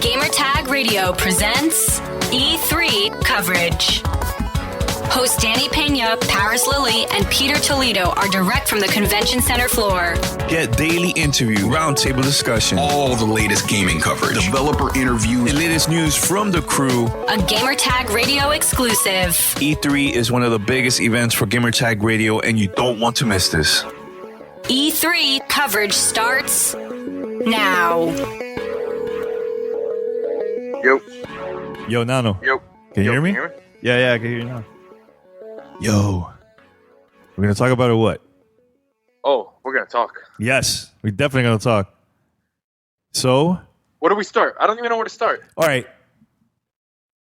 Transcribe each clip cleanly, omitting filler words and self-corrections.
Gamertag Radio presents E3 coverage. Hosts Danny Pena, Paris Lilly, and Peter Toledo are direct from the convention center floor. Get daily interview, roundtable discussion, all the latest gaming coverage, developer interviews, and latest news from the crew. A Gamertag Radio exclusive. E3 is one of the biggest events for Gamertag Radio, and you don't want to miss this. E3 coverage starts now. Yo, Nano. Can you hear me? Yeah, I can hear you now. Yo. We're going to talk about it what? Oh, we're going to talk. Yes, we're definitely going to talk. So? Where do we start? I don't even know where to start. All right.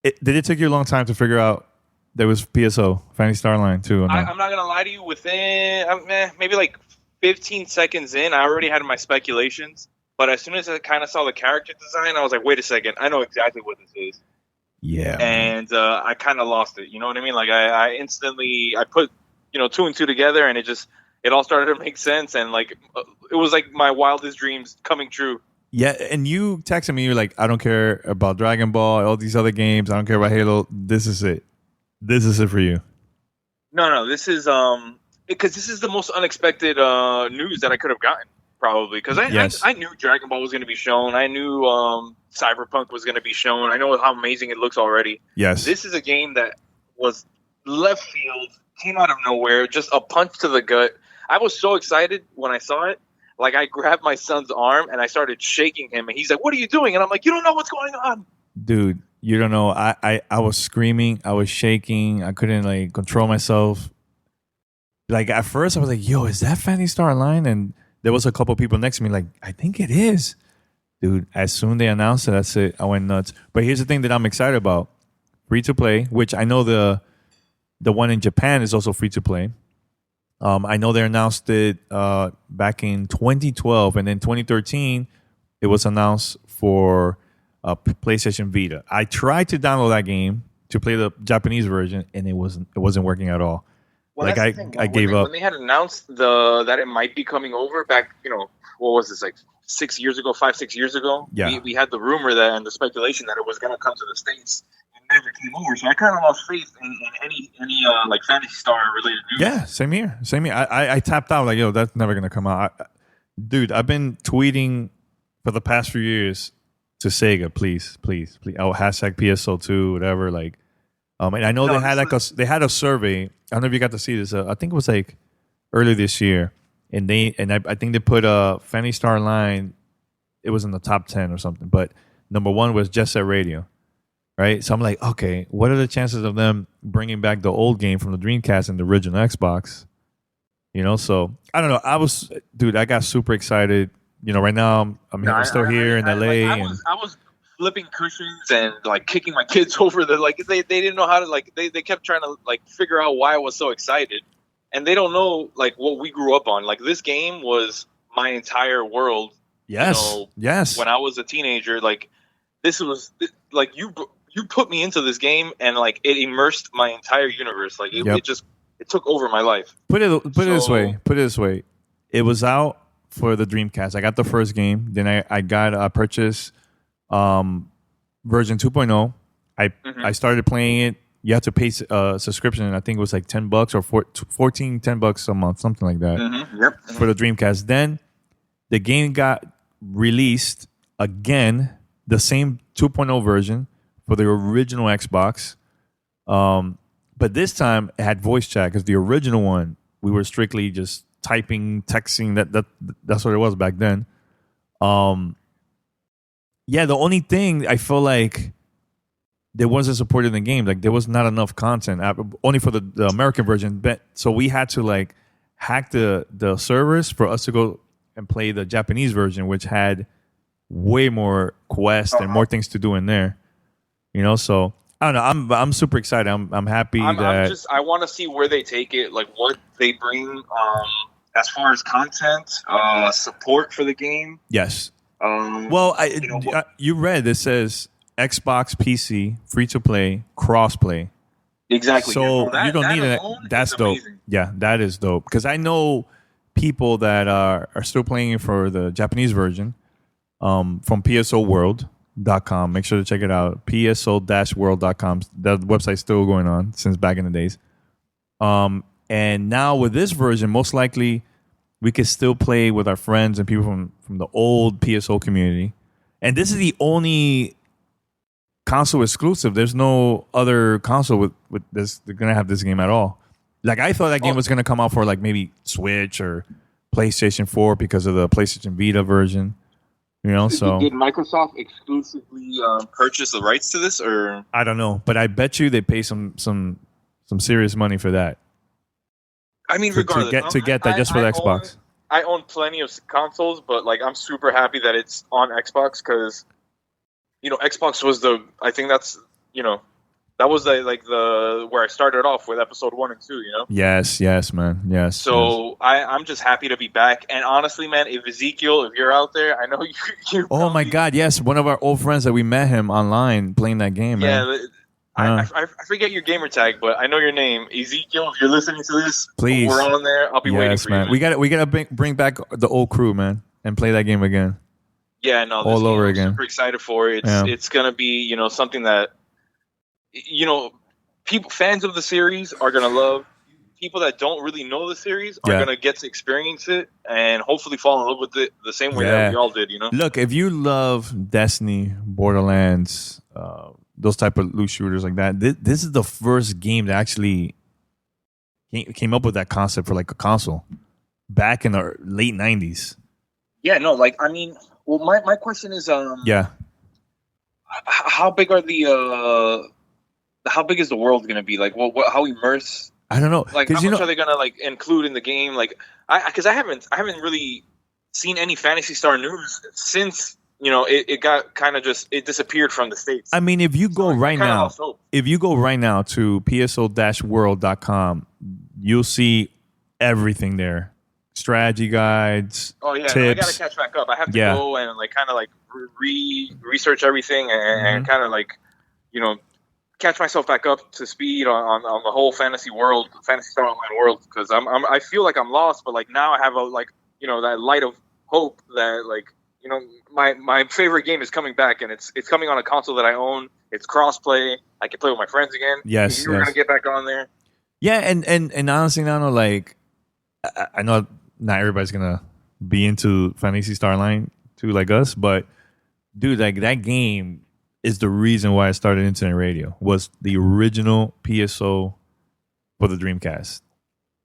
Did it take you a long time to figure out there was PSO, Phantasy Star Online, too? I'm not going to lie to you. Within maybe like 15 seconds in, I already had my speculations. But as soon as I kind of saw the character design, I was like, wait a second. I know exactly what this is. Yeah. And I kind of lost it. You know what I mean? Like, I instantly, I put, two and two together, and it all started to make sense. And, like, it was like my wildest dreams coming true. Yeah, and you texted me, you're like, I don't care about Dragon Ball, all these other games. I don't care about Halo. This is it. This is it for you. No, this is, because this is the most unexpected news that I could have gotten. Probably because I knew Dragon Ball was going to be shown. I knew Cyberpunk was going to be shown. I know how amazing it looks already. Yes, this is a game that was left field, came out of nowhere, just a punch to the gut. I was so excited when I saw it. Like, I grabbed my son's arm and I started shaking him, and he's like, "What are you doing?" And I'm like, "You don't know what's going on, dude. You don't know." I was screaming. I was shaking. I couldn't control myself. Like, at first, I was like, "Yo, is that Phantasy Star Online?" And there was a couple people next to me like, I think it is. Dude, as soon as they announced it, that's it. I went nuts. But here's the thing that I'm excited about. Free to play, which I know the one in Japan is also free to play. I know they announced it back in 2012. And then 2013, it was announced for PlayStation Vita. I tried to download that game to play the Japanese version, and it wasn't working at all. Well, like I gave up. When they had announced that it might be coming over back, what was this, like 6 years ago, 5-6 years ago? Yeah. We had the rumor that and the speculation that it was going to come to the States and never came over. So I kind of lost faith in any like Phantasy Star related news. Yeah, same here. I tapped out like, yo, that's never going to come out. Dude, I've been tweeting for the past few years to Sega, please. Oh, hashtag PSO2, whatever. And I know they had a survey. I don't know if you got to see this. I think it was like earlier this year, and I think they put Phantasy Star Online. It was in the top 10 or something, but number one was Jet Set Radio, right? So I'm like, okay, what are the chances of them bringing back the old game from the Dreamcast and the original Xbox? So I don't know. I got super excited. Right now I'm still here in LA. I was flipping cushions and kicking my kids over they didn't know how to they kept trying to figure out why I was so excited, and they don't know what we grew up on. This game was my entire world. Yes. When I was a teenager, this was you put me into this game, and it immersed my entire universe. It took over my life. Put it this way. It was out for the Dreamcast. I got the first game, then I purchased version 2.0. I started playing it. You have to pay a subscription, and I think it was like $10 or $10 a month, something like that. Mm-hmm. Yep. For the Dreamcast. Then the game got released again, the same 2.0 version for the original Xbox. But this time it had voice chat, because the original one we were strictly just typing, texting. That's what it was back then. Yeah, the only thing I feel like there wasn't supported in the game, there was not enough content, only for the American version. So we had to hack the servers for us to go and play the Japanese version, which had way more quests and more things to do in there. So I don't know. I'm super excited. I'm happy that I want to see where they take it, what they bring as far as content, support for the game. Yes. You read it says Xbox, PC, free to play, cross play. Exactly. So you don't need it. That's dope. Amazing. Yeah, that is dope. Because I know people that are still playing it for the Japanese version, from psoworld.com. Make sure to check it out. pso-world.com. That website's still going on since back in the days. And now with this version, most likely we could still play with our friends and people from the old PSO community. And this is the only console exclusive. There's no other console with this. They're gonna have this game at all. Like I thought that game was gonna come out for like maybe Switch or PlayStation 4 because of the PlayStation Vita version. You know, so did Microsoft exclusively purchase the rights to this, or I don't know, but I bet you they pay some serious money for that. I mean, regardless, to get that just for the Xbox. I own plenty of consoles, but like I'm super happy that it's on Xbox because, you know, Xbox was I think that's, you know, that was the where I started off with episode 1 and 2, you know? Yes, man. Yes. So yes. I'm just happy to be back. And honestly, man, if you're out there, I know you oh my God, yes. One of our old friends that we met him online playing that game, man. Yeah, I forget your gamer tag, but I know your name. Ezekiel, if you're listening to this, please. We're on there. I'll be waiting for man. you. Man. We gotta bring back the old crew, man, and play that game again. Yeah, no, all over again. I'm super excited for it. It's gonna be, you know, something that, you know, fans of the series are gonna love. People that don't really know the series are gonna get to experience it and hopefully fall in love with it the same way that we all did. You know, look, if you love Destiny, Borderlands, those type of loot shooters like that, this is the first game that actually came up with that concept for like a console back in the late 90s. Yeah, no, like I mean, well, my question is, how big are how big is the world going to be? Like, how immersed? I don't know. Like, how much are they going to like include in the game? Like, because I haven't really seen any Phantasy Star news since, you know, it got kind of it disappeared from the States. I mean, if you go right now to pso-world.com, you'll see everything there. Strategy guides. Oh yeah, tips. No, I gotta catch back up. I have to go and like kind of like research everything and kind of like, you know, catch myself back up to speed on the whole Phantasy Star Online world, because I feel like I'm lost, but like now I have a like, you know, that light of hope that like, you know, my favorite game is coming back, and it's coming on a console that I own. It's crossplay. I can play with my friends again. Yes, we're gonna get back on there. Yeah, and honestly, Nano, like I know not everybody's gonna be into Phantasy Star Online too, like us, but dude, like that game is the reason why I started internet radio. Was the original PSO for the Dreamcast,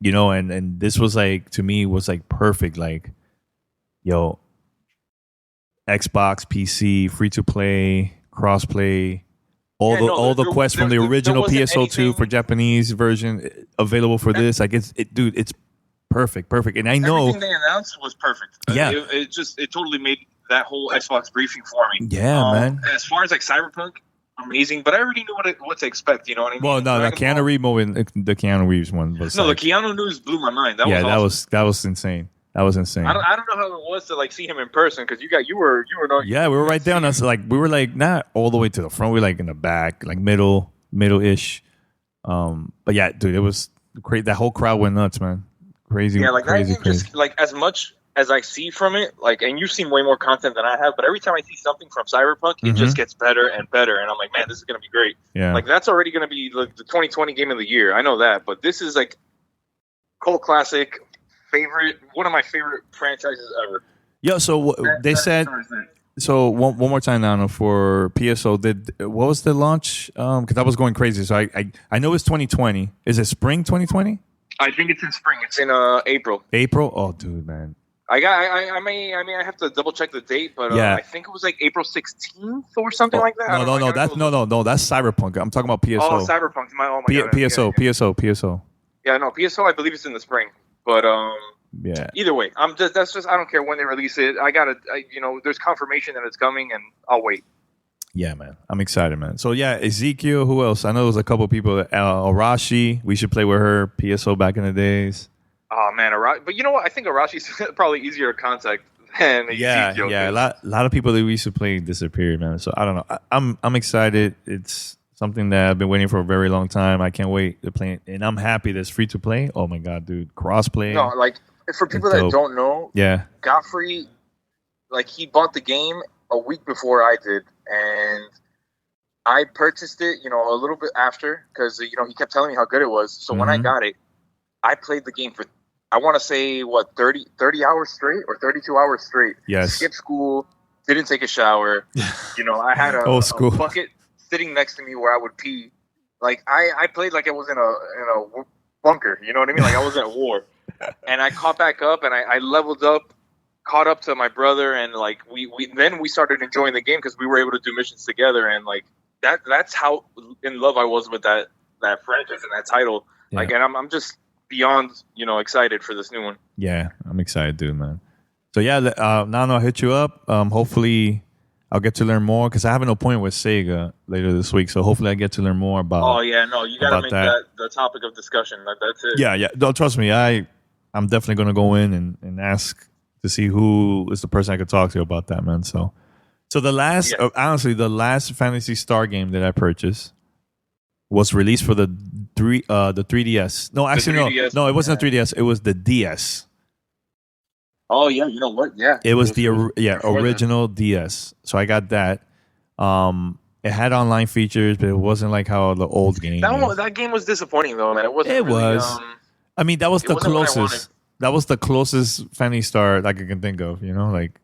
you know, and this was like, to me, was like perfect. Like, yo, Xbox, PC, free to play, cross play, all the quests from the original PSO2 for Japanese version available for this. Like dude, it's perfect. And I know everything they announced was perfect. Yeah, it totally made that whole Xbox briefing for me. Yeah, man. As far as like Cyberpunk, amazing, but I already knew what to expect. You know what I mean? Well, no, the Keanu Reeves one was. No, the Keanu news blew my mind. That was awesome. that was insane. That was insane. I don't know how it was to like see him in person, because you were yeah, we were right there. Us like we were like not all the way to the front. We were like in the back, like middle-ish. But yeah, dude, it was crazy. That whole crowd went nuts, man. Crazy. Yeah, like crazy. Just like as much as I see from it, like, and you've seen way more content than I have, but every time I see something from Cyberpunk, it just gets better and better, and I'm like, man, this is gonna be great. Yeah, like that's already gonna be like the 2020 game of the year. I know that, but this is like cult classic. One of my favorite franchises ever. Yeah, so they said. So one more time now for PSO. What was the launch? Because I was going crazy. So I know it's 2020. Is it spring 2020? I think it's in spring. It's in April. April? Oh, dude, man. I have to double check the date, but I think it was like April 16th or something like that. No, that's Cyberpunk. I'm talking about PSO. Oh, Cyberpunk. God. PSO. Yeah, no, PSO. I believe it's in the spring. But yeah. Either way, I don't care when they release it. There's confirmation that it's coming, and I'll wait. Yeah, man, I'm excited, man. So yeah, Ezekiel. Who else? I know there's a couple people. Arashi. We should play with her. PSO back in the days. Oh man, Arashi. But you know what? I think Arashi's probably easier to contact than Ezekiel. Yeah. A lot of people that we used to play disappeared, man. So I don't know. I'm excited. It's something that I've been waiting for a very long time. I can't wait to play it. And I'm happy that it's free to play. Oh my God, dude. Crossplay. No, like for people that don't know, yeah, Godfrey, like he bought the game a week before I did, and I purchased it, a little bit after because he kept telling me how good it was. So when I got it, I played the game for I want to say 30 hours straight or 32 hours straight. Yes. Skipped school, didn't take a shower. I had a bucket sitting next to me where I would pee. Like I played like I was in a bunker. You know what I mean? Like I was at war. And I caught back up, and I leveled up, caught up to my brother, and like we started enjoying the game because we were able to do missions together, and like that's how in love I was with that franchise and that title. Yeah. Like, and I'm just beyond excited for this new one. Yeah, I'm excited, dude, man. So yeah, Nano, I'll hit you up. Hopefully, I'll get to learn more because I have an appointment with Sega later this week. So hopefully, I get to learn more about. Oh yeah, no, you gotta make that the topic of discussion. That's it. Yeah. Don't trust me. I'm definitely gonna go in and ask to see who is the person I could talk to about that, man. So the last, honestly, the last Phantasy Star game that I purchased was released for the 3DS. No, actually, no, it wasn't a 3DS. It was the DS. Oh yeah, you know what? Yeah, it was the original DS. So I got that. It had online features, but it wasn't like how the old game. That game was disappointing though, man. It wasn't. It really, was. I mean, that was the closest. That was the closest Phantasy Star like I can think of. Like.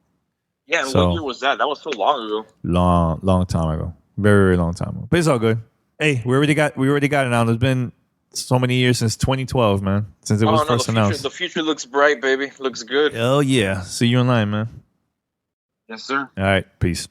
Yeah, so, what year was that? That was so long ago. Long time ago. Very, very long time ago. But it's all good. Hey, we already got it now. There's been so many years since 2012, man. Since it was first announced. The future looks bright, baby. Looks good. Hell yeah. See you online, man. Yes, sir. All right. Peace.